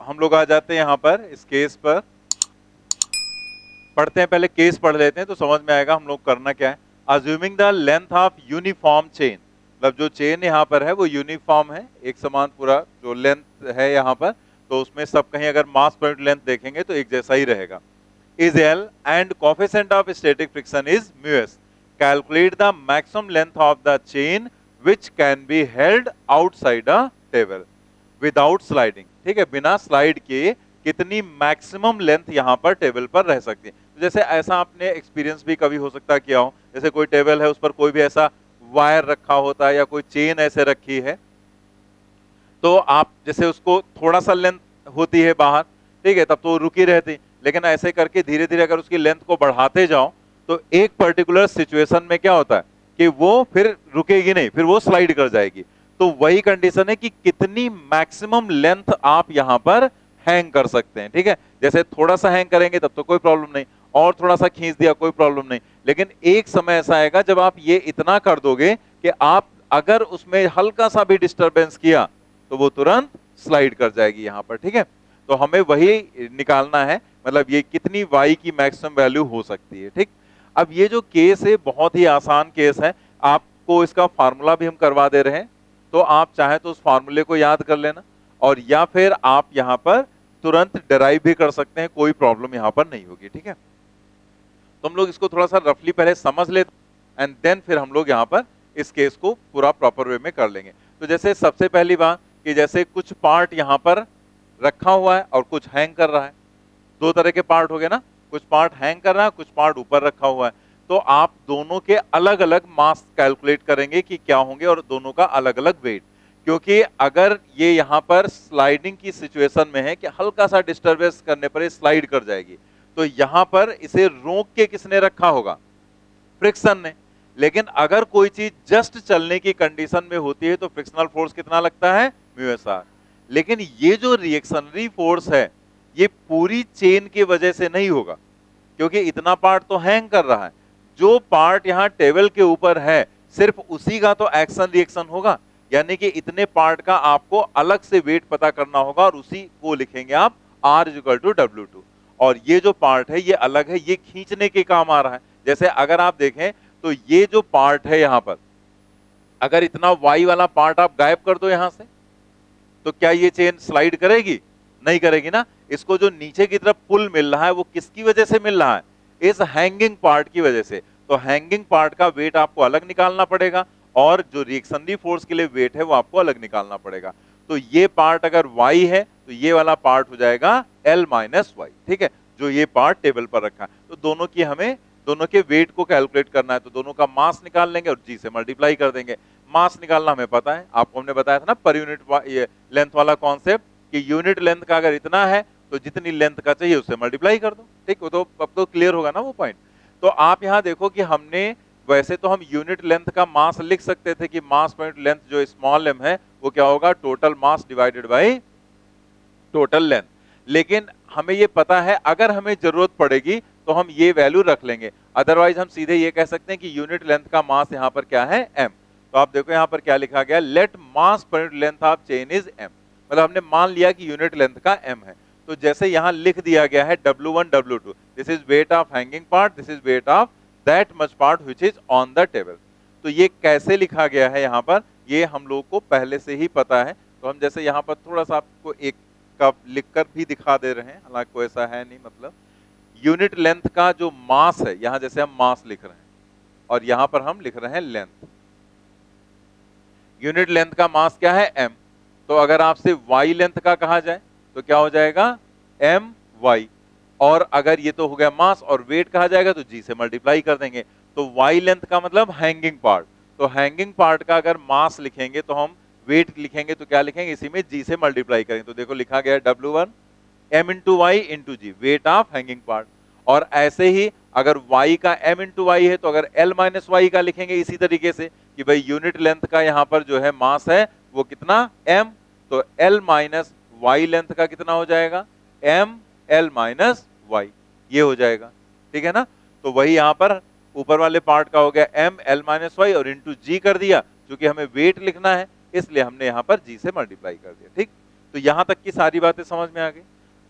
हम लोग आ जाते हैं यहाँ पर इस केस पर, पढ़ते हैं, पहले केस पढ़ लेते हैं तो समझ में आएगा हम लोग करना क्या है। Assuming the length of uniform chain, मतलब जो चेन यहाँ पर है वो यूनिफॉर्म है, एक समान पूरा जो लेंथ है यहाँ पर, तो उसमें सब कहीं अगर मास पर यूनिट लेंथ देखेंगे तो एक जैसा ही रहेगा। is L and coefficient of static friction is mu s. Calculate the maximum length of the chain which can be held outside a table without sliding. ठीक है, बिना स्लाइड के कितनी मैक्सिमम लेंथ यहाँ पर टेबल पर रह सकती है। तो जैसे ऐसा आपने एक्सपीरियंस भी कभी हो सकता है किया हो, जैसे कोई टेबल है उस पर कोई भी ऐसा वायर रखा होता है या कोई चेन ऐसे रखी है, तो आप जैसे उसको थोड़ा सा लेंथ होती है बाहर, ठीक है, तब तो रुकी रहती, लेकिन ऐसे करके धीरे धीरे अगर उसकी लेंथ को बढ़ाते जाओ तो एक पर्टिकुलर सिचुएशन में क्या होता है कि वो फिर रुकेगी नहीं, फिर वो स्लाइड कर जाएगी। तो वही कंडीशन है कि कितनी मैक्सिमम लेंथ आप यहां पर हैंग कर सकते हैं। ठीक है, जैसे थोड़ा सा हैंग करेंगे तब तो कोई प्रॉब्लम नहीं, और थोड़ा सा खींच दिया कोई प्रॉब्लम नहीं, लेकिन एक समय ऐसा आएगा जब आप ये इतना कर दोगे कि आप अगर उसमें हल्का सा भी डिस्टरबेंस किया तो वो तुरंत स्लाइड कर जाएगी यहां पर। ठीक है, तो हमें वही निकालना है, मतलब ये कितनी y की मैक्सिमम वैल्यू हो सकती है। ठीक, अब ये जो केस है बहुत ही आसान केस है, आपको इसका फार्मूला भी हम करवा दे रहे हैं, तो आप चाहे तो उस फार्मूले को याद कर लेना, और या फिर आप यहां पर तुरंत डिराइव भी कर सकते हैं, कोई प्रॉब्लम यहां पर नहीं होगी। ठीक है, तो हम लोग इसको थोड़ा सा रफली पहले समझ लेते एंड देन फिर हम लोग यहां पर इस केस को पूरा प्रॉपर वे में कर लेंगे। तो जैसे सबसे पहली बात कि जैसे कुछ पार्ट यहां पर रखा हुआ है और कुछ हैंग कर रहा है, दो तरह के पार्ट हो गए ना, कुछ पार्ट हैंग कर रहा है, कुछ पार्ट ऊपर रखा हुआ है, तो आप दोनों के अलग अलग मास कैलकुलेट करेंगे कि क्या होंगे और दोनों का अलग अलग वेट, क्योंकि अगर ये यहां पर स्लाइडिंग की सिचुएशन में है कि हल्का सा डिस्टरबेंस करने पर ये स्लाइड कर जाएगी, तो यहां पर इसे रोक के किसने रखा होगा, फ्रिक्शन ने। लेकिन अगर कोई चीज जस्ट चलने की कंडीशन में होती है तो फ्रिक्शनल फोर्स कितना लगता है, म्यू एस आर। लेकिन ये जो रिएक्शनरी फोर्स है ये पूरी चेन की वजह से नहीं होगा, क्योंकि इतना पार्ट तो हैंग कर रहा है, जो पार्ट यहां टेबल के ऊपर है सिर्फ उसी का तो एक्शन रिएक्शन होगा, यानी कि इतने पार्ट का आपको अलग से वेट पता करना होगा और उसी को लिखेंगे आप R = W2। और ये जो पार्ट है ये अलग है, ये खींचने के काम आ रहा है। जैसे अगर आप देखें तो ये जो पार्ट है यहां पर, अगर इतना Y वाला पार्ट आप गायब कर दो यहां से, तो क्या ये चेन स्लाइड करेगी, नहीं करेगी ना। इसको जो नीचे की तरफ पुल मिल रहा है वो किसकी वजह से मिल रहा है, इस हैंगिंग पार्ट की वजह से। तो हैंगिंग पार्ट का वेट आपको अलग निकालना पड़ेगा और जो रिएक्शनरी फोर्स के लिए वेट है वो आपको अलग निकालना पड़ेगा। तो ये पार्ट अगर Y है तो ये वाला पार्ट हो जाएगा L - Y। ठीक है, जो ये पार्ट टेबल पर रखा है, तो दोनों की हमें दोनों के वेट को कैलकुलेट करना है, तो दोनों का मास निकाल लेंगे और G से मल्टीप्लाई कर देंगे। मास निकालना हमें पता है, आपको हमने बताया था ना पर यूनिट लेंथ वाला कॉन्सेप्ट, कि यूनिट लेंथ का अगर इतना है तो जितनी लेंथ का चाहिए उससे मल्टीप्लाई कर दो। ठीक, वो तो अब तो क्लियर होगा ना वो पॉइंट। तो आप यहां देखो कि हमने, वैसे तो हम यूनिट लेंथ का मास लिख सकते थे कि मास पॉइंट लेंथ जो स्मॉल m है वो क्या होगा, total mass divided by total length. लेकिन हमें ये पता है अगर हमें जरूरत पड़ेगी तो हम ये वैल्यू रख लेंगे, अदरवाइज हम सीधे ये कह सकते हैं कि यूनिट लेंथ का मास यहां पर क्या है, m। तो आप देखो यहां पर क्या लिखा गया, let mass per unit length of chain is m, मतलब हमने मान लिया कि यूनिट लेंथ का m है। तो जैसे यहां लिख दिया गया है W1 W2, this is weight of hanging part, this is weight of that much part which is on the table. तो ये कैसे लिखा गया है यहां पर, ये हम लोग को पहले से ही पता है। तो हम जैसे यहां पर थोड़ा सा आपको एक का लिखकर भी दिखा दे रहे हैं, हालांकि कोई ऐसा है नहीं, मतलब यूनिट लेंथ का जो मास है, यहां जैसे हम मास लिख रहे हैं और यहां पर हम लिख रहे हैं लेंथ। यूनिट लेंथ का मास क्या है, m। तो अगर आपसे y लेंथ का कहा जाए तो क्या हो जाएगा, my। और अगर ये तो हो गया मास और वेट कहा जाएगा तो g से मल्टीप्लाई कर देंगे। तो y लेंथ का मतलब हैंगिंग पार्ट, तो हैंगिंग पार्ट का अगर मास लिखेंगे तो हम वेट लिखेंगे तो क्या लिखेंगे, इसी में g से मल्टीप्लाई करेंगे। तो देखो लिखा गया W1 m × y × g, weight of hanging part. और ऐसे ही अगर y का m × y है तो अगर L - y का लिखेंगे इसी तरीके से कि भाई यूनिट लेंथ का यहां पर जो है मास है वो कितना, m, तो L - y लेंथ का कितना हो जाएगा, m L - y, ये हो जाएगा। ठीक है ना, तो वही यहां पर ऊपर वाले पार्ट का हो गया m L - y और इंटू g कर दिया, क्योंकि हमें वेट लिखना है इसलिए हमने यहां पर g से मल्टीप्लाई कर दिया। ठीक, तो यहां तक की सारी बातें समझ में आ गई।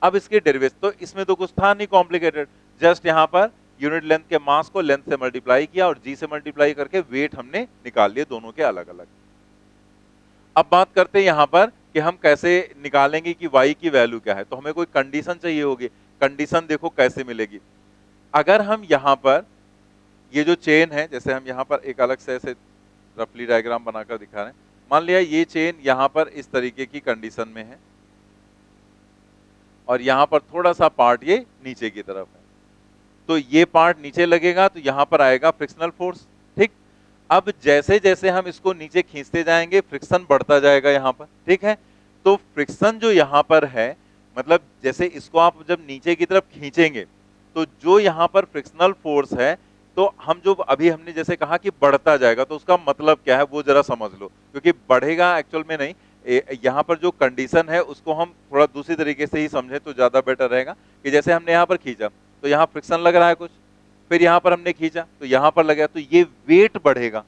अब इसके डेरिवेशन, तो इसमें तो कुछ था नहीं कॉम्प्लिकेटेड, जस्ट यहां पर यूनिट लेंथ के मास को लेंथ से मल्टीप्लाई किया और जी से मल्टीप्लाई करके वेट हमने निकाल लिए दोनों के अलग अलग। अब बात करते हैं यहां पर कि हम कैसे निकालेंगे कि y की वैल्यू क्या है। तो हमें कोई कंडीशन चाहिए होगी। कंडीशन देखो कैसे मिलेगी। अगर हम यहां पर ये जो चेन है, जैसे हम यहां पर एक अलग से ऐसे रफली डायग्राम बनाकर दिखा रहे हैं, मान लिया ये चेन यहां पर इस तरीके की कंडीशन में है और यहां पर थोड़ा सा पार्ट ये नीचे की तरफ है, तो ये पार्ट नीचे लगेगा तो यहां पर आएगा फ्रिक्शनल फोर्स। ठीक, अब जैसे जैसे हम इसको नीचे खींचते जाएंगे फ्रिक्शन बढ़ता जाएगा यहां पर। ठीक है, तो फ्रिक्शन जो यहां पर है, मतलब जैसे इसको आप जब नीचे की तरफ खींचेंगे तो जो यहां पर फ्रिक्शनल फोर्स है, तो हम जो अभी हमने जैसे कहा कि बढ़ता जाएगा, तो उसका मतलब क्या है वो जरा समझ लो, क्योंकि बढ़ेगा एक्चुअल में नहीं। यहां पर जो कंडीशन है उसको हम थोड़ा दूसरी तरीके से ही समझें तो ज्यादा बेटर रहेगा। कि जैसे हमने यहां पर खींचा तो यहां फ्रिक्शन लग रहा है कुछ, फिर यहां पर हमने खींचा तो यहां पर लगा, तो ये वेट बढ़ेगा।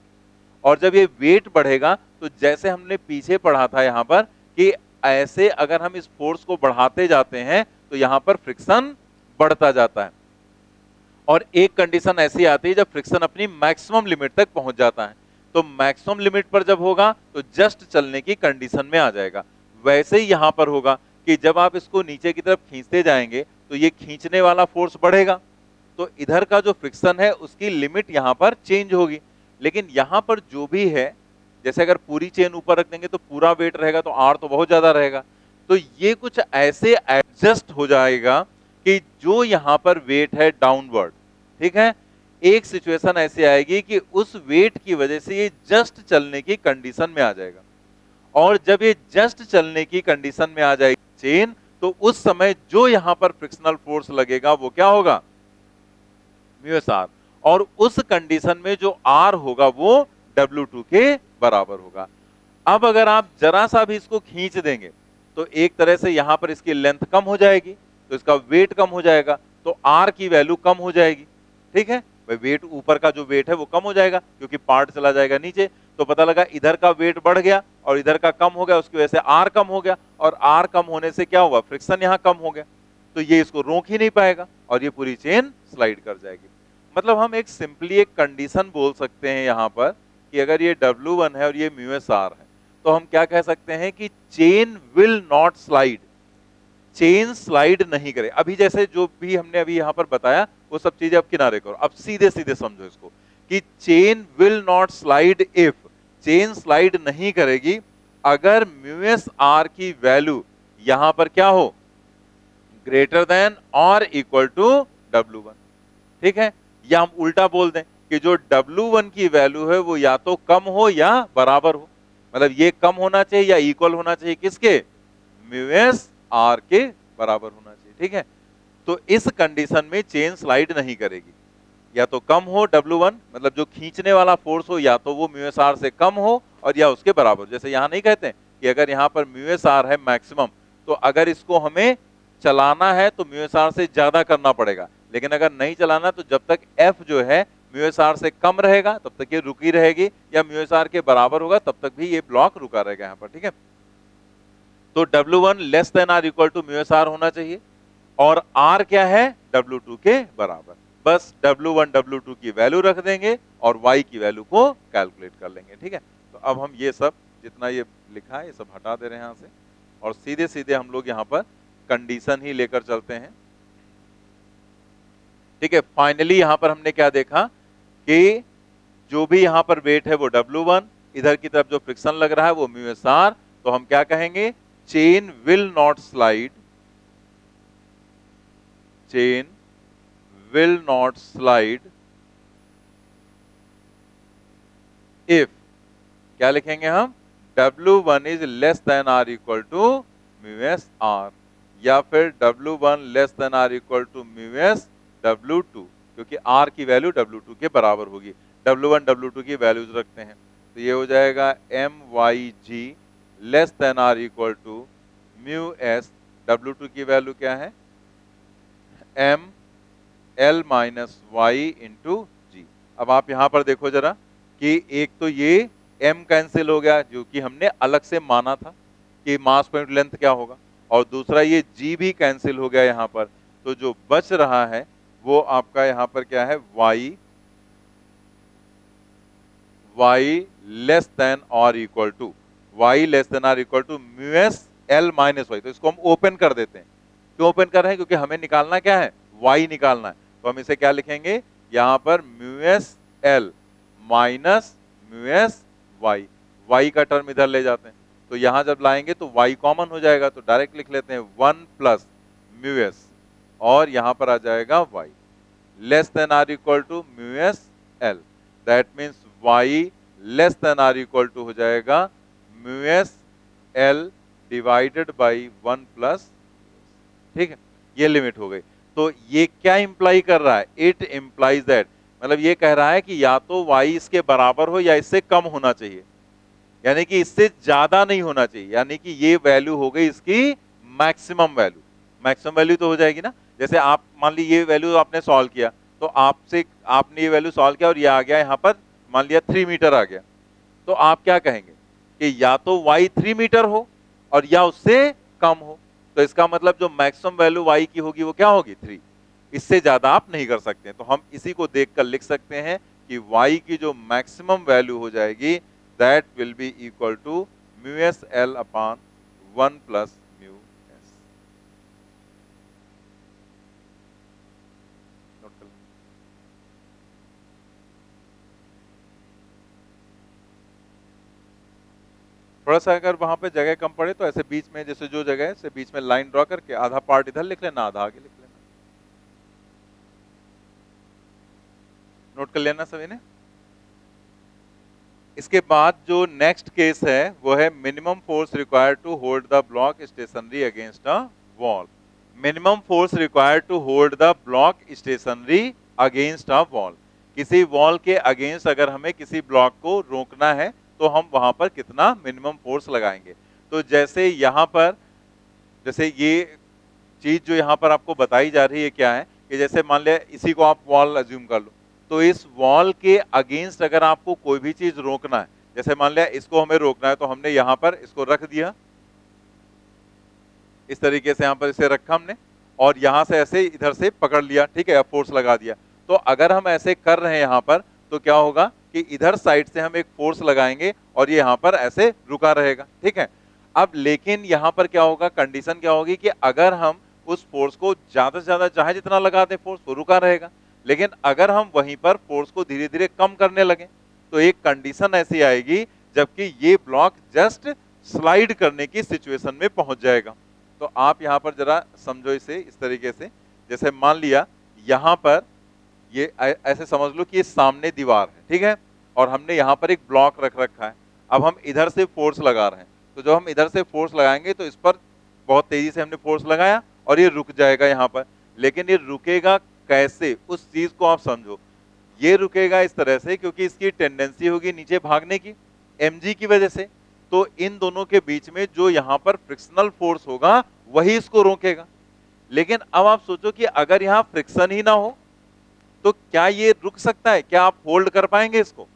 और जब ये वेट बढ़ेगा तो जैसे हमने पीछे पढ़ा था यहां पर कि ऐसे अगर हम इस फोर्स को बढ़ाते जाते हैं तो यहां पर फ्रिक्शन बढ़ता जाता है। और एक कंडीशन ऐसी आती है जब फ्रिक्शन अपनी मैक्सिमम लिमिट तक पहुंच जाता है, तो मैक्सिमम लिमिट पर जब होगा तो जस्ट चलने की कंडीशन में आ जाएगा। वैसे ही यहां पर होगा कि जब आप इसको नीचे की तरफ खींचते जाएंगे तो ये खींचने वाला फोर्स बढ़ेगा, तो इधर का जो फ्रिक्शन है उसकी लिमिट यहां पर चेंज होगी। लेकिन यहां पर जो भी है, जैसे अगर पूरी चेन ऊपर रख देंगे तो पूरा वेट रहेगा, तो आर तो बहुत ज्यादा रहेगा, तो ये कुछ ऐसे एडजस्ट हो जाएगा कि जो यहां पर वेट है डाउनवर्ड, ठीक है, एक सिचुएशन ऐसी आएगी कि उस वेट की वजह से ये जस्ट चलने की कंडीशन में आ जाएगा। और जब ये जस्ट चलने की कंडीशन में आ जाएगी चेन, तो उस समय जो यहां पर फ्रिक्शनल फोर्स लगेगा वो क्या होगा, म्यू एस आर। और उस कंडीशन में जो आर होगा वो W2 के बराबर होगा। अब अगर आप जरा सा भी इसको खींच देंगे तो एक तरह से यहां पर इसकी लेंथ कम हो जाएगी, तो इसका वेट कम हो जाएगा, तो आर की वैल्यू कम हो जाएगी। ठीक है, भाई वेट ऊपर का जो वेट है वो कम हो जाएगा क्योंकि पार्ट चला जाएगा नीचे, तो पता लगा इधर का वेट बढ़ गया और इधर का कम हो गया, उसकी वजह से आर कम हो गया, और आर कम होने से क्या हुआ, फ्रिक्शन यहां कम हो गया, तो ये इसको रोक ही नहीं पाएगा और ये पूरी चेन स्लाइड कर जाएगी। मतलब हम एक सिंपली एक कंडीशन बोल सकते हैं यहां पर कि अगर ये W1 है और ये म्यू एस आर है, तो हम क्या कह सकते हैं कि chain will not slide, chain slide नहीं करे। अभी जैसे जो भी हमने अभी यहां पर बताया वो सब चीजें अब किनारे करो, अब सीधे सीधे समझो इसको कि chain will not slide if, chain slide नहीं करेगी अगर म्यू एस आर की वैल्यू यहां पर क्या हो, ग्रेटर देन और इक्वल टू W1। ठीक है, या हम उल्टा बोल दें कि जो W1 की वैल्यू है वो या तो कम हो या बराबर हो, मतलब ये कम होना चाहिए या इक्वल होना चाहिए किसके, म्यू एस आर के बराबर होना चाहिए। ठीक है, तो इस कंडीशन में चेन स्लाइड नहीं करेगी, या तो कम हो W1, मतलब जो खींचने वाला फोर्स हो या तो वो म्यू एस आर से कम हो और या उसके बराबर। जैसे यहां नहीं कहते कि अगर यहां पर म्यू एस आर है मैक्सिमम, तो अगर इसको हमें चलाना है तो म्यू एस आर से ज्यादा करना पड़ेगा, लेकिन अगर नहीं चलाना तो जब तक एफ जो है म्यू एस आर से कम रहेगा तब तक ये रुकी रहेगी, या म्यू एस आर के बराबर होगा तब तक भी ये ब्लॉक रुका रहेगा यहां पर। ठीक है, तो W1 less than or equal to mu S R होना चाहिए, और R क्या है, W2 के बराबर। बस W1 W2 की वैल्यू रख देंगे और Y की वैल्यू को कैलकुलेट कर लेंगे। ठीक है, तो अब हम ये सब जितना ये लिखा है ये सब हटा दे रहे हैं यहां से, और सीधे सीधे हम लोग यहां पर कंडीशन ही लेकर चलते हैं। ठीक है, फाइनली यहां पर हमने क्या देखा कि जो भी यहां पर वेट है वो W1, इधर की तरफ जो फ्रिक्शन लग रहा है वो म्यू एस आर, तो हम क्या कहेंगे, chain will not slide, chain will not slide if, क्या लिखेंगे हम, W1 is less than or equal to mu s r, या फिर W1 less than or equal to mu s W2, क्योंकि R की वैल्यू W2 के बराबर होगी। W1 W2 की वैल्यूज रखते हैं तो ये हो जाएगा MYG less than or equal to mu s, W2 की वैल्यू क्या है, M L minus Y into G. अब आप यहां पर देखो जरा कि एक तो ये m कैंसिल हो गया जो कि हमने अलग से माना था, कि मास पॉइंट लेंथ क्या होगा, और दूसरा ये g भी कैंसिल हो गया यहाँ पर, तो जो बच रहा है वो आपका यहाँ पर क्या है, y लेस देन और equal to mu S L minus Y. तो इसको हम ओपन कर देते हैं। क्यों ओपन कर रहे हैं? क्योंकि हमें निकालना क्या है, y निकालना है। तो हम इसे क्या लिखेंगे यहां पर, mu S L minus mu S Y. y का टर्म इधर ले जाते हैं, तो यहां जब लाएंगे तो y कॉमन हो जाएगा, तो डायरेक्ट लिख लेते हैं 1 प्लस म्यू एस, और यहां पर आ जाएगा y less than or equal to mu S L. That means y less than or equal to हो जाएगा mu S L divided by 1 plus. ठीक है, ये लिमिट हो गई। तो ये क्या इंप्लाई कर रहा है, इट इंप्लाइज दैट, मतलब ये कह रहा है कि या तो y इसके बराबर हो या इससे कम होना चाहिए, यानी कि इससे ज्यादा नहीं होना चाहिए, यानी कि ये वैल्यू हो गई इसकी मैक्सिमम वैल्यू। मैक्सिमम वैल्यू तो हो जाएगी ना, जैसे आप मान ली ये वैल्यू आपने सॉल्व किया, तो आपने ये वैल्यू सॉल्व किया और ये आ गया यहाँ पर, मान लिया 3 मीटर आ गया, तो आप क्या कहेंगे कि या तो y 3 मीटर हो और या उससे कम हो। तो इसका मतलब जो मैक्सिमम वैल्यू y की होगी वो क्या होगी, 3। इससे ज्यादा आप नहीं कर सकते। तो हम इसी को देखकर लिख सकते हैं कि y की जो मैक्सिमम वैल्यू हो जाएगी, that will be equal to mu S L upon 1 plus mu S. Note कर लो। थोड़ा सा अगर वहां पे जगह कम पड़े तो ऐसे बीच में, जैसे जो जगह है से बीच में लाइन ड्रॉ करके आधा पार्ट इधर लिख लेना, आधा आगे लिख लेना। नोट कर लेना सभी ने। इसके बाद जो नेक्स्ट केस है वो है minimum force required to hold the block stationary against a wall. Minimum force required to hold the block stationary against a wall. किसी वॉल के अगेंस्ट अगर हमें किसी ब्लॉक को रोकना है तो हम वहां पर कितना मिनिमम फोर्स लगाएंगे। तो जैसे यहां पर, जैसे ये चीज जो यहाँ पर आपको बताई जा रही है क्या है, कि जैसे मान लिया इसी को आप वॉल अज्यूम कर लो, तो इस वॉल के अगेंस्ट अगर आपको कोई भी चीज रोकना है, जैसे मान लिया इसको हमें रोकना है, तो हमने यहाँ पर इसको रख दिया, इस तरीके से यहाँ पर इसे रखा हमने, और यहां से ऐसे इधर से पकड़ लिया, ठीक है, फोर्स लगा दिया। तो अगर हम ऐसे कर रहे हैं यहाँ पर, तो क्या होगा कि इधर साइड से हम एक फोर्स लगाएंगे और ये यहाँ पर ऐसे रुका रहेगा, ठीक है। अब लेकिन यहाँ पर क्या होगा, कंडीशन क्या होगी कि अगर हम उस फोर्स को ज्यादा से ज्यादा चाहे जितना लगा दें, फोर्स वो रुका रहेगा। लेकिन अगर हम वहीं पर फोर्स को धीरे धीरे कम करने लगे, तो एक कंडीशन ऐसी आएगी जबकि ये ब्लॉक जस्ट स्लाइड करने की सिचुएशन में पहुंच जाएगा। तो आप यहां पर जरा समझो इसे इस तरीके से, जैसे मान लिया यहां पर ये ऐसे समझ लो कि ये सामने दीवार है, ठीक है, और हमने यहां पर एक ब्लॉक रख रखा है। अब हम इधर से फोर्स लगा रहे हैं, तो जब हम इधर से फोर्स लगाएंगे तो इस पर बहुत तेजी से हमने फोर्स लगाया और ये रुक जाएगा यहाँ पर। लेकिन ये रुकेगा कैसे, उस चीज को आप समझो। ये रुकेगा इस तरह से, क्योंकि इसकी टेंडेंसी होगी नीचे भागने की, mg की वजह से। तो इन दोनों के बीच में जो यहाँ पर फ्रिक्शनल फोर्स होगा वही इसको रोकेगा। लेकिन अब आप सोचो कि अगर यहाँ फ्रिक्शन ही ना हो तो क्या ये रुक सकता है, क्या आप होल्ड कर पाएंगे इसको?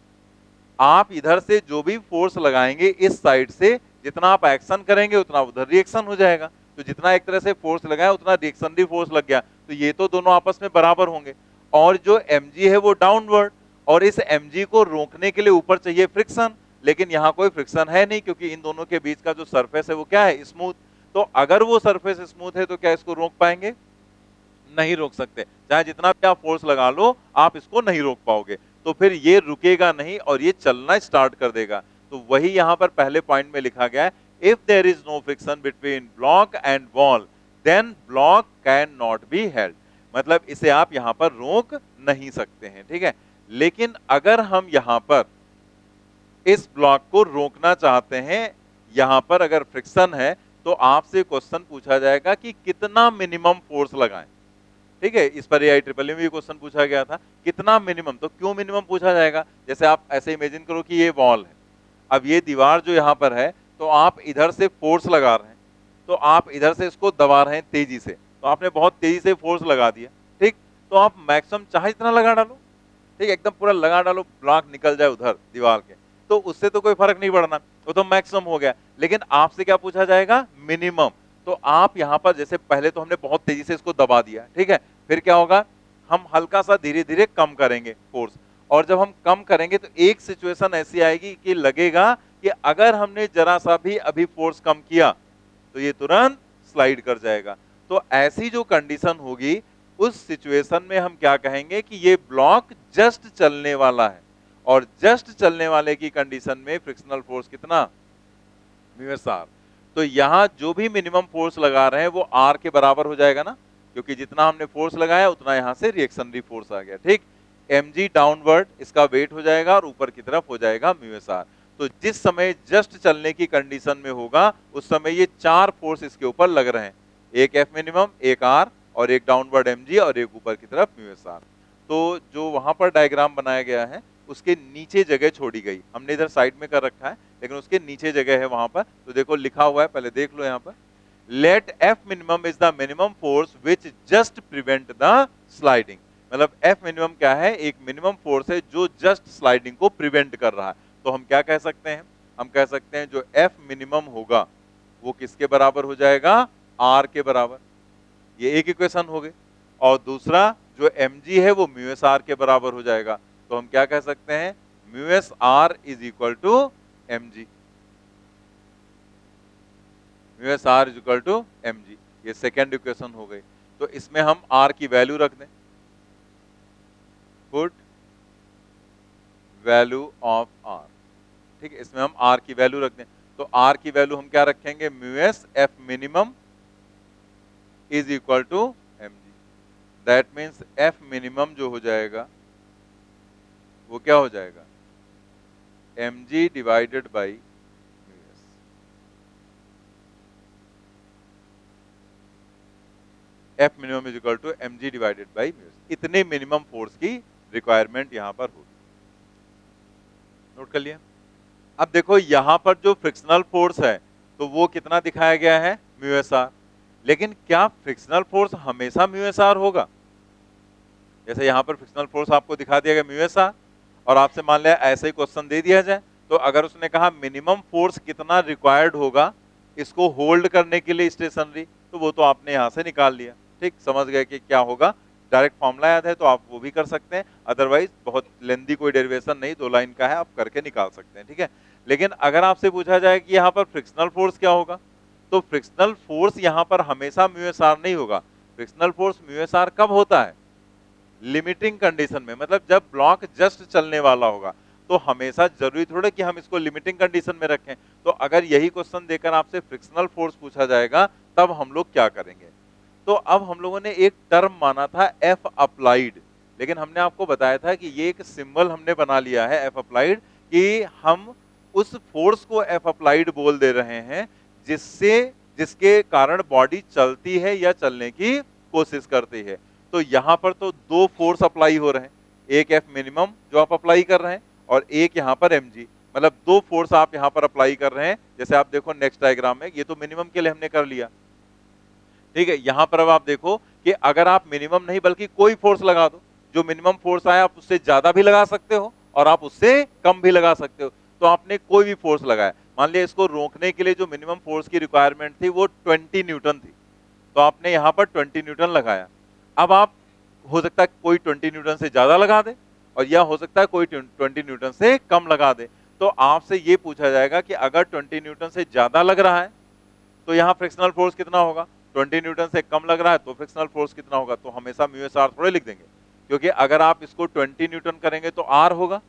आप इधर से जो भी फोर्स लगाएंगे इस साइड से, जितना आप एक्शन करेंगे उतना उधर रिएक्शन हो जाएगा। तो जितना एक तरह से फोर्स लगाया उतना रिएक्शन भी फोर्स लग गया, तो ये तो दोनों आपस में बराबर होंगे। और जो mg है वो डाउनवर्ड, और इस mg को रोकने के लिए ऊपर चाहिए फ्रिक्शन, लेकिन यहाँ कोई फ्रिक्शन है नहीं, क्योंकि इन दोनों के बीच का जो सरफेस है वो क्या है, स्मूथ। तो अगर वो सरफेस स्मूथ है तो क्या इसको रोक पाएंगे? नहीं रोक सकते। चाहे जितना भी आप फोर्स लगा लो आप इसको नहीं रोक पाओगे। तो फिर ये रुकेगा नहीं और ये चलना स्टार्ट कर देगा। तो वही यहां पर पहले पॉइंट में लिखा गया है, if there is no friction between block and wall then block can not be held. मतलब इसे आप यहां पर रोक नहीं सकते हैं, ठीक है। लेकिन अगर हम यहां पर इस ब्लॉक को रोकना चाहते हैं, यहां पर अगर फ्रिक्शन है, तो आपसे क्वेश्चन पूछा जाएगा कि कितना मिनिमम फोर्स लगाएं, ठीक है। इस पर AIEEE में भी क्वेश्चन पूछा गया था, कितना मिनिमम। तो क्यों मिनिमम पूछा जाएगा? जैसे आप ऐसे इमेजिन करो कि ये वॉल है, अब ये दीवार जो यहाँ पर है, तो आप इधर से फोर्स लगा रहे हैं, तो आप इधर से इसको दबा रहे हैं तेजी से, तो आपने बहुत तेजी से फोर्स लगा दिया, ठीक। तो आप मैक्सिमम चाहे इतना लगा डालो, ठीक, एकदम पूरा लगा डालो, ब्लॉक निकल जाए उधर दीवार के, तो उससे तो कोई फर्क नहीं पड़ना, वो तो मैक्सिमम हो गया। लेकिन आपसे क्या पूछा जाएगा, मिनिमम। तो आप यहां पर जैसे पहले तो हमने बहुत तेजी से इसको दबा दिया, ठीक है, फिर क्या होगा, हम हल्का सा धीरे धीरे कम करेंगे फोर्स, और जब हम कम करेंगे तो एक सिचुएशन ऐसी आएगी कि लगेगा कि अगर हमने जरा सा भी अभी फोर्स कम किया तो ये तुरंत स्लाइड कर जाएगा। तो ऐसी जो कंडीशन होगी उस सिचुएशन में हम क्या कहेंगे कि ये ब्लॉक जस्ट चलने वाला है, और जस्ट चलने वाले की कंडीशन में फ्रिक्शनल फोर्स कितना, म्यू आर। तो यहां जो भी मिनिमम फोर्स लगा रहे हैं वो आर के बराबर हो जाएगा ना, क्योंकि जितना हमने फोर्स लगाया उतना यहां से रिएक्शनरी फोर्स आ गया, ठीक। mg डाउनवर्ड इसका वेट हो जाएगा और ऊपर की तरफ हो जाएगा म्यू आर। तो जिस समय जस्ट चलने की कंडीशन में होगा उस समय ये चार फोर्स इसके ऊपर लग रहे हैं, एक एफ मिनिमम, एक आर, और एक डाउनवर्ड mg, और एक ऊपर की तरफ म्यू आर। तो जो वहां पर डायग्राम बनाया गया है उसके नीचे जगह छोड़ी गई, हमने इधर साइड में कर रखा है लेकिन उसके नीचे जगह है वहां पर, तो देखो लिखा हुआ है, पहले देख लो यहाँ पर, let F minimum is the minimum force which just prevent the sliding. मतलब एफ मिनिमम क्या है, एक मिनिमम फोर्स है जो जस्ट स्लाइडिंग को प्रिवेंट कर रहा है। तो हम क्या कह सकते हैं, हम कह सकते हैं जो एफ मिनिमम होगा वो किसके बराबर हो जाएगा, आर के बराबर। ये एक इक्वेशन हो गई, और दूसरा जो mg है वो म्यू एस आर के बराबर हो जाएगा। तो हम क्या कह सकते हैं, mu S R is equal to mg, mu S R is equal to mg। ये सेकेंड इक्वेशन हो गई। तो इसमें हम r की वैल्यू रख दें, पुट वैल्यू ऑफ r, ठीक है, इसमें हम r की वैल्यू रख दें। तो r की वैल्यू हम क्या रखेंगे, mu S F minimum is equal to mg। That means F minimum जो हो जाएगा वो क्या हो जाएगा, mg divided by mu S. F minimum is equal to mg divided by mu S. इतने मिनिमम फोर्स की रिक्वायरमेंट यहां पर होगी, नोट कर लिया। अब देखो यहां पर जो फ्रिक्शनल फोर्स है तो वो कितना दिखाया गया है, म्यू एस आर। लेकिन क्या फ्रिक्शनल फोर्स हमेशा म्यू एस आर होगा, जैसे यहां पर फ्रिक्शनल फोर्स आपको दिखा दिया गया म्यू एस आर, और आपसे मान लिया ऐसे ही क्वेश्चन दे दिया जाए, तो अगर उसने कहा मिनिमम फोर्स कितना रिक्वायर्ड होगा इसको होल्ड करने के लिए स्टेशनरी, तो वो तो आपने यहां से निकाल लिया, ठीक, समझ गए कि क्या होगा। डायरेक्ट फॉर्मूला याद है तो आप वो भी कर सकते हैं, अदरवाइज बहुत लेंदी कोई डेरिवेशन नहीं, 2 लाइन का है, आप करके निकाल सकते हैं, ठीक है। लेकिन अगर आपसे पूछा जाए कि यहाँ पर फ्रिक्शनल फोर्स क्या होगा, तो फ्रिक्शनल फोर्स यहाँ पर हमेशा म्यू एस आर नहीं होगा। Frictional force mu S are कब होता है, लिमिटिंग कंडीशन में, मतलब जब ब्लॉक जस्ट चलने वाला होगा। तो हमेशा जरूरी थोड़ा कि हम इसको लिमिटिंग कंडीशन में रखें। तो अगर यही क्वेश्चन देकर आपसे फ्रिक्शनल फोर्स पूछा जाएगा तब हम लोग क्या करेंगे। तो अब हम लोगों ने एक टर्म माना था एफ अप्लाइड, लेकिन हमने आपको बताया था कि ये एक सिंबल हमने बना लिया है एफ अप्लाइड, कि हम उस फोर्स को एफ अप्लाइड बोल दे रहे हैं जिससे जिसके कारण बॉडी चलती है या चलने की कोशिश करती है। तो यहां पर तो दो फोर्स अप्लाई हो रहे हैं, एक एफ मिनिमम जो आप अप्लाई कर रहे हैं और एक यहां पर mg, मतलब दो फोर्स आप यहां पर अप्लाई कर रहे हैं। जैसे आप देखो नेक्स्ट डायग्राम में, ये तो मिनिमम के लिए हमने कर लिया, ठीक है। यहां पर अब आप देखो कि अगर आप मिनिमम नहीं बल्कि कोई फोर्स लगा दो, जो मिनिमम फोर्स आया आप उससे ज्यादा भी लगा सकते हो और आप उससे कम भी लगा सकते हो। तो आपने कोई भी फोर्स लगाया, मान लिया इसको रोकने के लिए जो मिनिमम फोर्स की रिक्वायरमेंट थी वो 20 न्यूटन थी, तो आपने यहां पर 20 न्यूटन लगाया। अब आप हो सकता है कोई 20 न्यूटन से ज्यादा लगा दे और या हो सकता है कोई 20 न्यूटन से कम लगा दे। तो आपसे ये पूछा जाएगा कि अगर 20 न्यूटन से ज्यादा लग रहा है तो यहाँ फ्रिक्शनल फोर्स कितना होगा, 20 न्यूटन से कम लग रहा है तो फ्रिक्शनल फोर्स कितना होगा। तो हमेशा म्यू एस आर थोड़े लिख देंगे, क्योंकि अगर आप इसको 20 न्यूटन करेंगे तो आर होगा,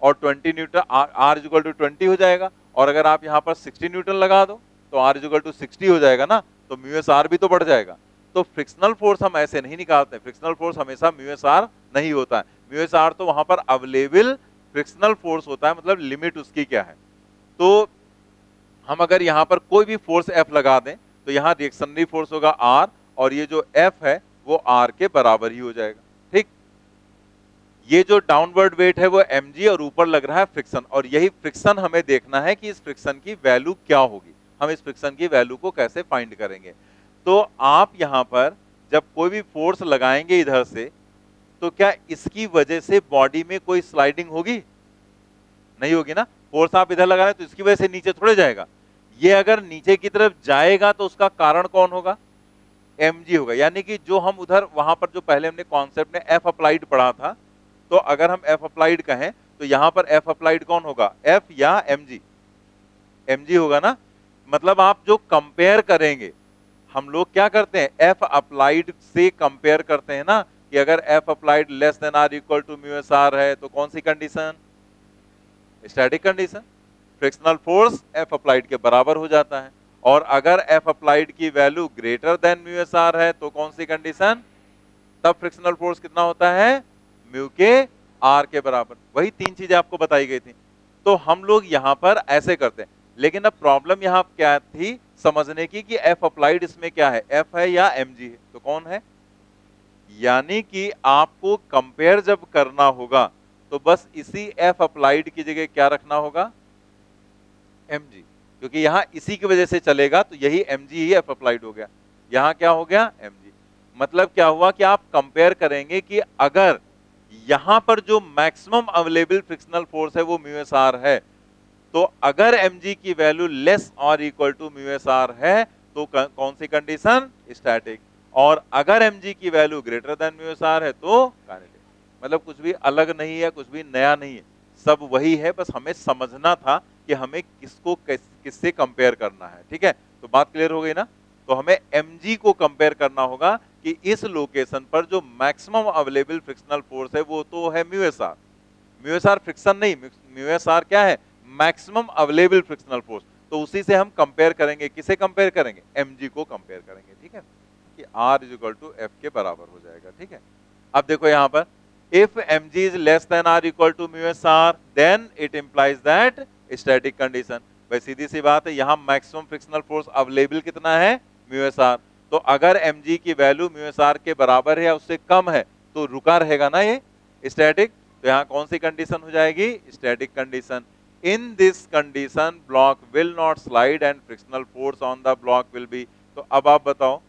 और 20 newton R is equal to 20 हो जाएगा, और अगर आप यहाँ पर 60 न्यूटन लगा दो तो आर इज इक्वल टू 60 हो जाएगा ना, तो म्यू एस आर भी तो बढ़ जाएगा। तो फ्रिक्शनल फोर्स हम ऐसे नहीं निकालते, फ्रिक्शनल फोर्स हमेशा म्यू एस आर नहीं होता है। म्यू एस आर तो वहां पर अवेलेबल फ्रिक्शनल फोर्स होता है, मतलब लिमिट उसकी क्या है। तो हम अगर यहां पर कोई भी फोर्स एफ लगा दें तो यहां रिएक्शनरी फोर्स होगा आर, और ये जो एफ है वो आर के बराबर ही हो जाएगा, ठीक। ये जो डाउनवर्ड वेट है वो mg और ऊपर लग रहा है फ्रिक्शन, और यही फ्रिक्शन हमें देखना है कि इस फ्रिक्शन की वैल्यू क्या होगी, हम इस फ्रिक्शन की वैल्यू को कैसे फाइंड करेंगे। तो आप यहां पर जब कोई भी फोर्स लगाएंगे इधर से, तो क्या इसकी वजह से बॉडी में कोई स्लाइडिंग होगी, नहीं होगी ना। फोर्स आप इधर लगा रहे हैं तो इसकी वजह से नीचे थोड़े जाएगा, ये अगर नीचे की तरफ जाएगा तो उसका कारण कौन होगा, mg होगा। यानी कि जो हम उधर वहां पर जो पहले हमने कॉन्सेप्ट में एफ अप्लाइड पढ़ा था, तो अगर हम एफ अप्लाइड कहें तो यहां पर एफ अप्लाइड कौन होगा, एफ या mg, mg होगा ना। मतलब आप जो कंपेयर करेंगे, हम लोग क्या करते हैं, एफ अप्लाइड से कंपेयर करते हैं ना, कि अगर F applied less than or equal to mu S R है तो कौन सी condition, static condition, frictional force F applied के बराबर हो जाता है। और अगर एफ अप्लाइड की value greater than mu S R है तो कौन सी कंडीशन, तब फ्रिक्शनल फोर्स कितना होता है, म्यू के आर के बराबर। वही तीन चीजें आपको बताई गई थी। तो हम लोग यहां पर ऐसे करते हैं, लेकिन अब प्रॉब्लम यहां क्या थी समझने की, कि एफ अप्लाइड इसमें क्या है, एफ है या mg है, तो कौन है। यानी कि आपको कंपेयर जब करना होगा तो बस इसी एफ अप्लाइड की जगह क्या रखना होगा, mg, क्योंकि यहां इसी की वजह से चलेगा तो यही mg ही एफ अप्लाइड हो गया। यहां क्या हो गया, mg। मतलब क्या हुआ कि आप कंपेयर करेंगे कि अगर यहां पर जो मैक्सिमम अवेलेबल फ्रिक्शनल फोर्स है वो म्यू एस आर है, तो अगर mg की वैल्यू लेस और equal to mu S R है तो कौन सी कंडीशन, स्टैटिक। और अगर mg की value greater than mu S R है तो काइनेटिक। मतलब कुछ भी अलग नहीं है, कुछ भी नया नहीं है, सब वही है, बस हमें समझना था कि हमें किसको किससे कंपेयर करना है। ठीक है, तो बात क्लियर हो गई ना। तो हमें mg को कंपेयर करना होगा कि इस लोकेशन पर जो मैक्सिमम अवेलेबल फ्रिक्शनल फोर्स है वो तो है mu S are. Mu S are friction नहीं, म्यू एस आर क्या है, मैक्सिमम अवेलेबल फ्रिक्शनल फोर्स। तो उसी से हम कंपेयर करेंगे, किसे कंपेयर करेंगे, mg को कंपेयर करेंगे। ठीक है, कि r is equal to f के बराबर हो जाएगा। ठीक है, अब देखो यहां पर if mg is less than r equal to mu s r then it implies that static condition। भाई सीधी सी बात है, यहां मैक्सिमम फ्रिक्शनल फोर्स अवेलेबल कितना है, mu s r। तो अगर mg की वैल्यू mu s r के बराबर है या उससे कम है तो रुका रहेगा ना ये, स्टैटिक। तो यहां कौन सी कंडीशन हो जाएगी, static condition. In this condition block will not slide and frictional force on the block will be. तो अब आप बताओ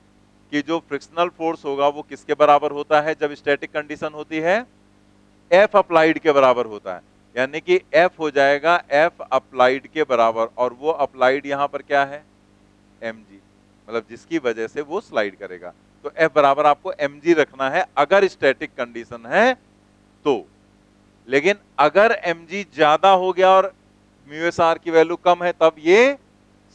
कि जो फ्रिक्शनल फोर्स होगा वो किसके बराबर होता है जब स्टैटिक कंडीशन होती है, एफ अप्लाइड के बराबर होता है। यानी कि एफ हो जाएगा एफ अप्लाइड के बराबर, और वो अप्लाइड यहां पर क्या है, mg, मतलब जिसकी वजह से वो स्लाइड करेगा। तो एफ बराबर आपको mg रखना है अगर स्टैटिक कंडीशन है तो। लेकिन अगर mg ज्यादा हो गया और म्यू एस आर की वैल्यू कम है तब ये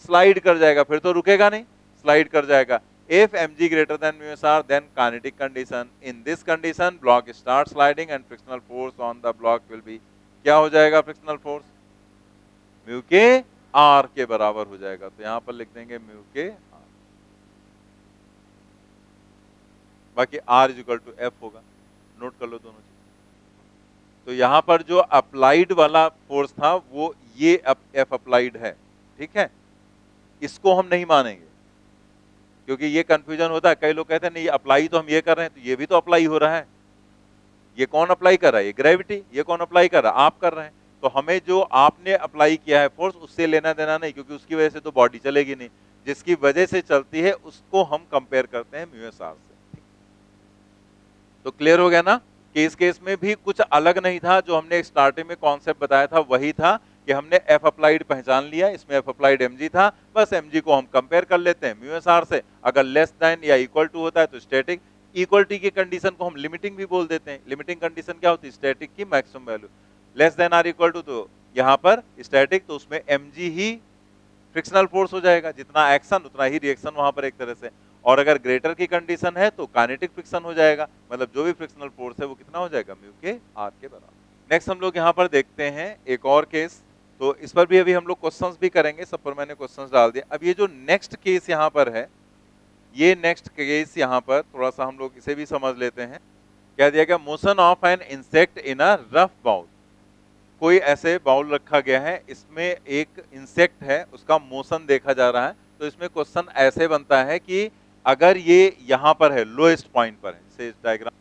स्लाइड कर जाएगा, फिर तो रुकेगा नहीं, स्लाइड कर जाएगा। If mg greater than mu s r then kinetic condition। In this condition block starts sliding and frictional force on the block will be, क्या हो जाएगा फ्रिक्शनल फोर्स, म्यू के आर के बराबर हो जाएगा। तो यहां पर लिख देंगे म्यू के आर, बाकी R is equal to F होगा, नोट कर लो दोनों चीज। तो यहां पर जो अप्लाइड वाला फोर्स था वो ये एफ अप्लाइड है। ठीक है, इसको हम नहीं मानेंगे क्योंकि ये कंफ्यूजन होता है। कई लोग कहते हैं नहीं अप्लाई तो हम ये कर रहे हैं, तो ये भी तो अप्लाई हो रहा है। ये कौन अप्लाई कर रहा है, ये ग्रेविटी। ये कौन अप्लाई कर रहा है, आप कर रहे हैं। तो हमें जो आपने अप्लाई किया है फोर्स उससे लेना देना नहीं, क्योंकि उसकी वजह से तो बॉडी चलेगी नहीं। जिसकी वजह से चलती है उसको हम कंपेयर करते हैं म्यू एस आर से। तो क्लियर हो गया ना कि इस केस में भी कुछ अलग नहीं था, जो हमने स्टार्टिंग में कॉन्सेप्ट बताया था वही था कि हमने एफ अप्लाइड पहचान लिया, इसमें एफ अप्लाइड mg था, बस mg को हम कंपेयर कर लेते हैं म्यू एस आर से। अगर लेस देन या इक्वल टू होता है तो स्टैटिक। इक्वलिटी की कंडीशन को हम लिमिटिंग भी बोल देते हैं। लिमिटिंग कंडीशन क्या होती है, स्टैटिक की maximum value. Less than or equal to तो यहाँ पर स्टैटिक, तो उसमें mg ही फ्रिक्शनल फोर्स हो जाएगा, जितना एक्शन उतना ही रिएक्शन वहां पर एक तरह से। और अगर ग्रेटर की कंडीशन है तो काइनेटिक फ्रिक्शन हो जाएगा, मतलब जो भी फ्रिक्शनल फोर्स है वो कितना हो जाएगा, म्यू के आर के बराबर। नेक्स्ट हम लोग यहाँ पर देखते हैं एक और केस। तो इस पर भी अभी हम लोग क्वेश्चंस भी करेंगे, सब पर मैंने क्वेश्चंस डाल दिए। अब ये जो नेक्स्ट केस यहाँ पर है, ये नेक्स्ट केस यहाँ पर थोड़ा सा हम लोग इसे भी समझ लेते हैं। क्या दिया गया, motion of an insect in a rough bowl. कोई ऐसे बाउल रखा गया है, इसमें एक इंसेक्ट है, उसका मोशन देखा जा रहा है। तो इसमें क्वेश्चन ऐसे बनता है कि अगर ये यहाँ पर है, लोएस्ट पॉइंट पर है, जैसे डायग्राम,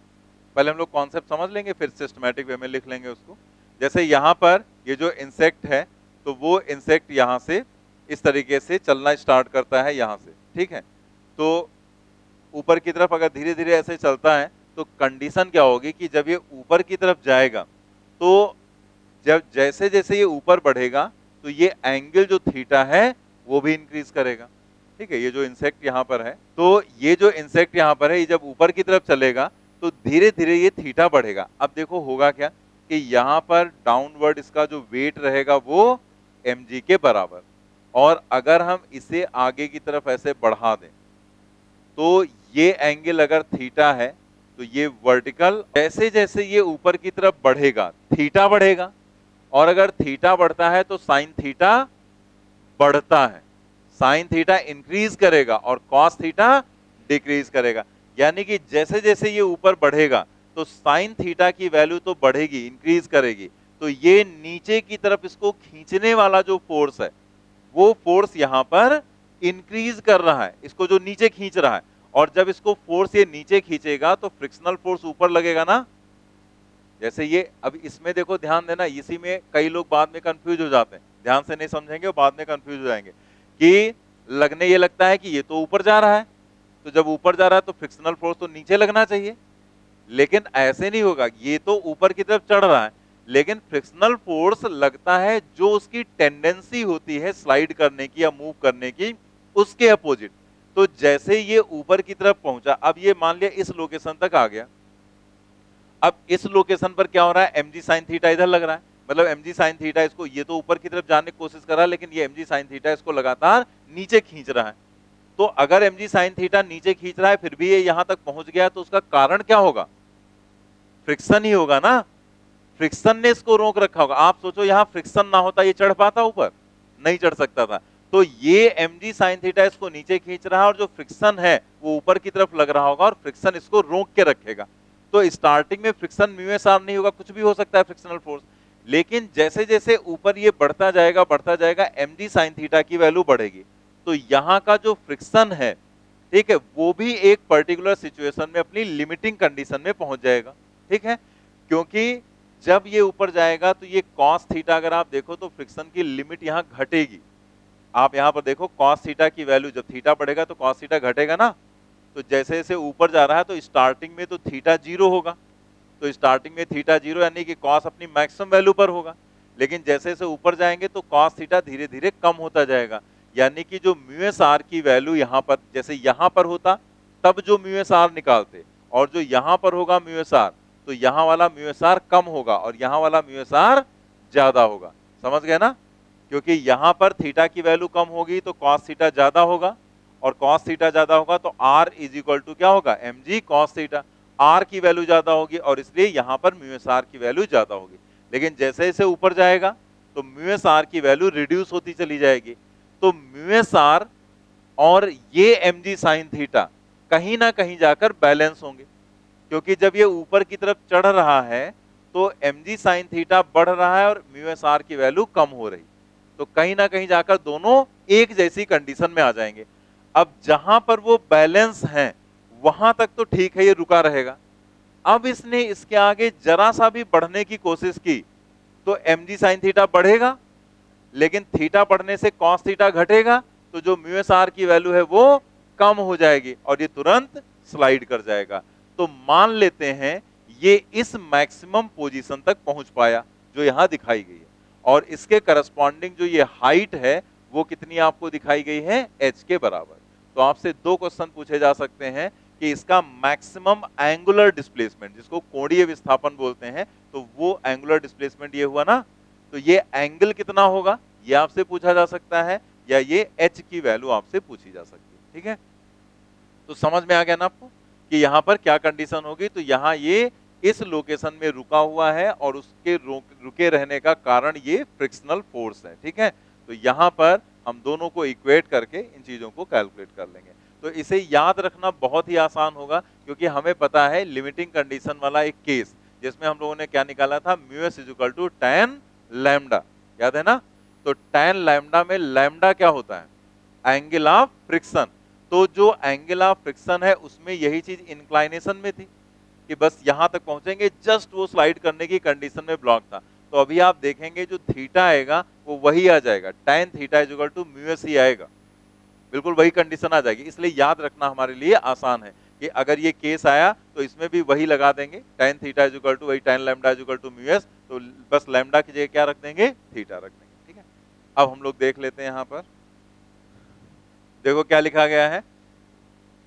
पहले हम लोग कॉन्सेप्ट समझ लेंगे फिर सिस्टमैटिक वे में लिख लेंगे उसको। जैसे यहाँ पर ये जो इंसेक्ट है, तो वो इंसेक्ट यहाँ से इस तरीके से चलना स्टार्ट करता है यहाँ से। ठीक है, तो ऊपर की तरफ अगर धीरे धीरे ऐसे चलता है तो कंडीशन क्या होगी कि जब ये ऊपर की तरफ जाएगा तो जब जैसे जैसे ये ऊपर बढ़ेगा तो ये एंगल जो थीटा है वो भी इंक्रीज करेगा। ठीक है, ये जो इंसेक्ट यहाँ पर है, तो ये जो इंसेक्ट यहाँ पर है, ये जब ऊपर की तरफ चलेगा तो धीरे धीरे ये थीटा बढ़ेगा। अब देखो होगा क्या कि यहाँ पर डाउनवर्ड इसका जो वेट रहेगा वो mg के बराबर, और अगर हम इसे आगे की तरफ ऐसे बढ़ा दें तो ये एंगल अगर थीटा है तो ये वर्टिकल, जैसे जैसे ये ऊपर की तरफ बढ़ेगा थीटा बढ़ेगा, और अगर थीटा बढ़ता है तो साइन थीटा बढ़ता है, साइन थीटा इंक्रीज करेगा और कॉस थीटा डिक्रीज करेगा। यानी कि जैसे जैसे ये ऊपर बढ़ेगा तो साइन थीटा की वैल्यू तो बढ़ेगी, इंक्रीज करेगी, तो ये नीचे की तरफ इसको खींचने वाला जो फोर्स है वो फोर्स यहां पर इंक्रीज कर रहा है, इसको जो नीचे खींच रहा है। और जब इसको फोर्स ये नीचे खींचेगा तो फ्रिक्शनल फोर्स ऊपर लगेगा ना, जैसे ये। अब इसमें देखो ध्यान देना, इसी में कई लोग बाद में कंफ्यूज हो जाते हैं, ध्यान से नहीं समझेंगे और बाद में कंफ्यूज हो जाएंगे कि लगने ये लगता है कि ये तो ऊपर जा रहा है, तो जब ऊपर जा रहा है तो फ्रिक्शनल फोर्स तो नीचे लगना चाहिए, लेकिन ऐसे नहीं होगा। ये तो ऊपर की तरफ चढ़ रहा है लेकिन फ्रिक्शनल फोर्स लगता है जो उसकी टेंडेंसी होती है स्लाइड करने की या मूव करने की, उसके अपोजिट। तो जैसे ये ऊपर की तरफ पहुंचा, अब ये मान लिया इस लोकेशन तक आ गया, अब इस लोकेशन पर क्या हो रहा है, mg sin थीटा इधर लग रहा है, मतलब mg sin थीटा इसको, ये तो ऊपर की तरफ जाने की कोशिश कर रहा है लेकिन ये mg sin थीटा इसको लगातार नीचे खींच रहा है। तो अगर mg sin थीटा नीचे खींच रहा है फिर भी ये यहां तक पहुंच गया तो उसका कारण क्या होगा, फ्रिक्शन ही होगा ना, फ्रिक्शन ने इसको रोक रखा होगा। आप सोचो यहां फ्रिक्शन ना होता ये चढ़ पाता ऊपर, नहीं चढ़ सकता था। तो ये mg sin थीटा इसको नीचे खींच रहा है और जो फ्रिक्शन है वो ऊपर की तरफ लग रहा होगा और फ्रिक्शन इसको रोक के रखेगा। तो स्टार्टिंग में फ्रिक्शन म्यू एस आर नहीं होगा, कुछ भी हो सकता है फ्रिक्शनल फोर्स, लेकिन जैसे जैसे ऊपर ये बढ़ता जाएगा mg sin थीटा की वैल्यू बढ़ेगी, तो यहां का जो फ्रिक्शन है, ठीक है, वो भी एक पर्टिकुलर सिचुएशन में अपनी लिमिटिंग कंडीशन में पहुंच जाएगा। ठीक है, क्योंकि जब ये ऊपर जाएगा तो ये कॉस थीटा, अगर आप देखो तो फ्रिक्शन की लिमिट यहां घटेगी। आप यहां पर देखो कॉस थीटा की वैल्यू, जब थीटा बढ़ेगा तो कॉस थीटा घटेगा ना, तो जैसे जैसे ऊपर जा रहा है तो स्टार्टिंग में तो थीटा जीरो होगा, तो स्टार्टिंग में थीटा जीरो यानी कि कॉस अपनी मैक्सिमम वैल्यू पर होगा, लेकिन जैसे जैसे ऊपर जाएंगे तो कॉस थीटा धीरे धीरे कम होता जाएगा। यानी कि जो म्यू एस आर की वैल्यू यहां पर, जैसे यहां पर होता तब जो म्यू एस आर निकालते, और जो यहां पर होगा म्यू एस आर, तो यहां वाला म्यू एस आर कम होगा और यहां वाला म्यू एस आर ज्यादा होगा। समझ गए ना, क्योंकि यहां पर थीटा की वैल्यू कम होगी तो कॉस थीटा ज्यादा होगा, और कॉस थीटा ज्यादा होगा तो आर इज इक्वल टू क्या होगा, mg कॉस थीटा। आर की वैल्यू ज्यादा होगी और इसलिए यहां पर म्यू एस आर की वैल्यू ज्यादा होगी, लेकिन जैसे जैसे ऊपर जाएगा तो म्यू एस आर की वैल्यू रिड्यूस होती चली जाएगी। तो म्यू एस आर और ये mg sin थीटा कहीं ना कहीं जाकर बैलेंस होंगे, क्योंकि जब ये ऊपर की तरफ चढ़ रहा है तो mg sin थीटा बढ़ रहा है और म्यू एस आर की वैल्यू कम हो रही, तो कहीं ना कहीं जाकर दोनों एक जैसी कंडीशन में आ जाएंगे। अब जहां पर वो बैलेंस हैं वहां तक तो ठीक है, ये रुका रहेगा। अब इसने इसके आगे जरा सा भी बढ़ने की कोशिश की तो mg sin थीटा बढ़ेगा, लेकिन थीटा बढ़ने से cos थीटा घटेगा, तो जो म्यू एस आर की वैल्यू है वो कम हो जाएगी और ये तुरंत स्लाइड कर जाएगा। तो मान लेते हैं ये इस मैक्सिमम पोजीशन तक पहुंच पाया जो यहां दिखाई गई है, और इसके करस्पॉन्डिंग जो ये हाइट है वो कितनी आपको दिखाई गई है, h के बराबर। तो आपसे दो क्वेश्चन पूछे जा सकते हैं कि इसका मैक्सिमम एंगुलर डिस्प्लेसमेंट, जिसको कोणीय विस्थापन बोलते हैं, तो वो एंगुलर डिस्प्लेसमेंट ये हुआ ना, तो ये एंगल कितना होगा ये आपसे पूछा जा सकता है, या ये h की वैल्यू आपसे पूछी जा सकती है। ठीक है, तो समझ में आ गया ना आपको कि यहां पर क्या कंडीशन होगी। तो यहां ये इस लोकेशन में रुका हुआ है और उसके रुके रहने का कारण ये फ्रिक्शनल फोर्स है। ठीक है, तो यहां पर हम दोनों को इक्वेट करके इन चीजों को कैलकुलेट कर लेंगे। तो इसे याद रखना बहुत ही आसान होगा, क्योंकि हमें पता है लिमिटिंग कंडीशन वाला एक केस जिसमें हम लोगों ने क्या निकाला था, mu S is equal to tan lambda, याद है ना। तो tan लैम्डा में लैम्डा क्या होता है, एंगल ऑफ फ्रिक्शन। तो जो एंगल ऑफ फ्रिक्शन है उसमें यही चीज इंक्लाइनेशन में थी कि बस यहां तक पहुंचेंगे, जस्ट वो स्लाइड करने की कंडीशन में ब्लॉक था। तो अभी आप देखेंगे जो थीटा आएगा वो वही आ जाएगा, tan theta is equal to mu S ही आएगा, बिल्कुल वही कंडीशन आ जाएगी। इसलिए याद रखना हमारे लिए आसान है कि अगर ये केस आया तो इसमें भी वही लगा देंगे, tan theta is equal to वही tan lambda is equal to mu S, तो बस लैम्डा की जगह क्या रख देंगे, थीटा रख देंगे। ठीक है, अब हम लोग देख लेते हैं यहां पर, देखो क्या लिखा गया है,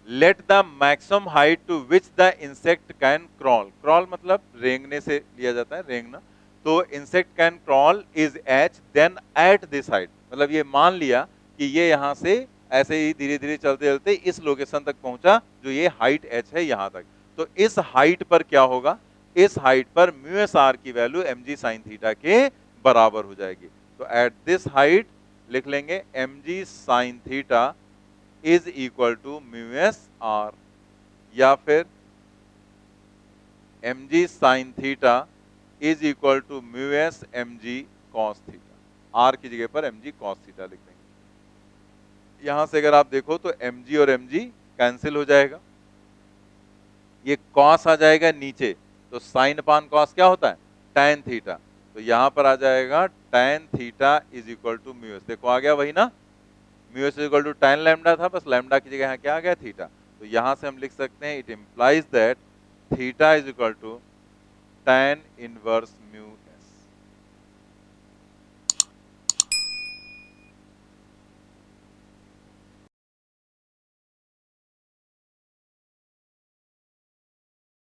let the maximum height to which the insect can crawl, crawl मतलब रेंगने से लिया जाता है, रेंगना, तो insect can crawl is H, then at this height, मतलब ये मान लिया कि ये यहां से ऐसे ही धीरे धीरे चलते चलते इस लोकेशन तक पहुंचा जो ये हाइट एच है यहां तक, तो इस हाइट पर क्या होगा, इस हाइट पर म्यू एस आर की value M G sine theta के बराबर हो जाएगी। तो एट दिस हाइट लिख लेंगे M G sine theta is equal to mu S R, या फिर M G sine theta is equal to mu S M G cos theta, R की जगह पर एम जी कॉस थीटा लिख देंगे। यहां से अगर आप देखो तो एम जी और एम जी कैंसिल हो जाएगा, ये कॉस आ जाएगा नीचे, तो साइन अपान कॉस क्या होता है, tan थीटा, तो यहां पर आ जाएगा tan theta is equal to mu S, देखो आ गया वही ना, mu S is equal to tan lambda था, बस लैम्डा की जगह यहाँ क्या आ गया, थीटा, तो यहां से हम लिख सकते हैं it implies that theta is equal to tan inverse mu